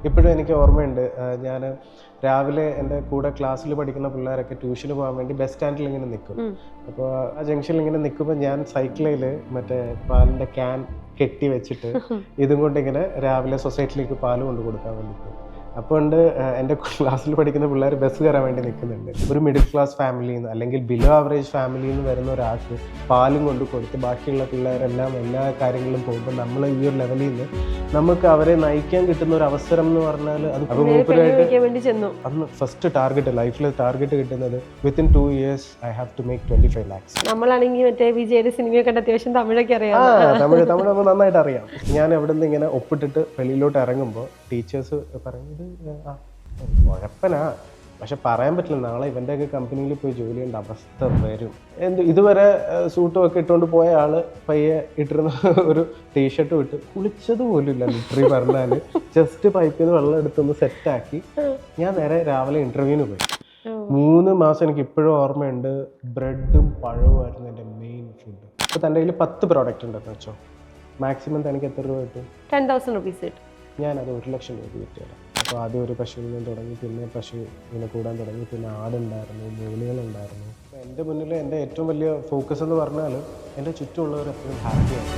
ഇപ്പോഴും എനിക്ക് ഓർമ്മയുണ്ട്. ഞാൻ രാവിലെ എൻ്റെ കൂടെ ക്ലാസ്സിൽ പഠിക്കുന്ന പിള്ളേരൊക്കെ ട്യൂഷന് പോകാൻ വേണ്ടി ബസ് സ്റ്റാൻഡിൽ ഇങ്ങനെ നിൽക്കും. അപ്പോൾ ആ ജംഗ്ഷനിൽ ഇങ്ങനെ നിൽക്കുമ്പോൾ ഞാൻ സൈക്കിളിൽ മറ്റേ പാലിൻ്റെ ക്യാൻ കെട്ടി വെച്ചിട്ട് ഇതും കൊണ്ടിങ്ങനെ രാവിലെ സൊസൈറ്റിയിലേക്ക് പാല് കൊണ്ട് കൊടുക്കാൻ വേണ്ടി പോകും. അപ്പോൾ ഉണ്ട് എൻ്റെ ക്ലാസ്സിൽ പഠിക്കുന്ന പിള്ളേർ ബസ് കയറാൻ വേണ്ടി നിൽക്കുന്നുണ്ട്. ഒരു മിഡിൽ ക്ലാസ് ഫാമിലിയിൽ നിന്ന് അല്ലെങ്കിൽ ബിലോ ആവറേജ് ഫാമിലിയിൽ നിന്ന് വരുന്ന ഒരാൾക്ക് പാലും കൊണ്ട് കൊടുത്ത് ബാക്കിയുള്ള പിള്ളേരെല്ലാം എല്ലാ കാര്യങ്ങളിലും പോകുമ്പോൾ നമ്മൾ ഈ ഒരു ലെവലിൽ നിന്ന് നമുക്ക് അവരെ നയിക്കാൻ കിട്ടുന്ന ഒരു അവസരം എന്ന് പറഞ്ഞാൽ അത് മൂപ്പരായിട്ട് അന്ന് ഫസ്റ്റ് ടാർഗറ്റ് ലൈഫിൽ ടാർഗറ്റ് കിട്ടുന്നത് within 2 years I have to make 25 lakhs. നമ്മളാണെങ്കിൽ മറ്റേ വിജയുടെ സിനിമയൊക്കെ അത്യാവശ്യം തമിഴൊക്കെ അറിയാം. തമിഴ് നമുക്ക് നന്നായിട്ട് അറിയാം. ഞാൻ എവിടെ നിന്ന് ഇങ്ങനെ ഒപ്പിട്ടിട്ട് വെളിയിലോട്ട് ഇറങ്ങുമ്പോൾ ടീച്ചേഴ്സ് പറയുന്നത് കുഴപ്പനാ, പക്ഷെ പറയാൻ പറ്റില്ല, നാളെ ഇവൻ്റെയൊക്കെ കമ്പനിയിൽ പോയി ജോലി ചെയ്യേണ്ട അവസ്ഥ വരും. ഇതുവരെ സൂട്ടും ഒക്കെ ഇട്ടുകൊണ്ട് പോയ ആള് പയ്യെ ഇട്ടിരുന്ന ഒരു ടീഷർട്ട് വിട്ട് കുളിച്ചത് പോലും ഇല്ല. ലിറ്ററി പറഞ്ഞാൽ ജസ്റ്റ് പൈപ്പിൽ നിന്ന് വെള്ളം എടുത്തൊന്ന് സെറ്റാക്കി ഞാൻ നേരെ രാവിലെ ഇന്റർവ്യൂവിന് പോയി. 3 മാസം എനിക്ക് ഇപ്പോഴും ഓർമ്മയുണ്ട്. ബ്രെഡും പഴവുമായിരുന്നു എൻ്റെ മെയിൻ ഫുഡ്. ഇപ്പോൾ തൻ്റെ കയ്യിൽ 10 പ്രോഡക്റ്റ് ഉണ്ടെന്ന് വെച്ചോ, മാക്സിമം തനിക്ക് എത്ര രൂപ കിട്ടും? 10,000 rupees കിട്ടും. ഞാനത് 1 ലക്ഷം രൂപ കിട്ടിയത്. അപ്പോൾ ആദ്യം ഒരു പശുവിൽ നിന്ന് തുടങ്ങി, പിന്നെ പശു ഇങ്ങനെ കൂടാൻ തുടങ്ങി, പിന്നെ ആടുണ്ടായിരുന്നു, മൂലികളുണ്ടായിരുന്നു. അപ്പോൾ എൻ്റെ മുന്നിൽ എൻ്റെ ഏറ്റവും വലിയ ഫോക്കസ് എന്ന് പറഞ്ഞാൽ എൻ്റെ ചുറ്റുമുള്ളവർ എപ്പോഴും ഹാപ്പിയാണ്.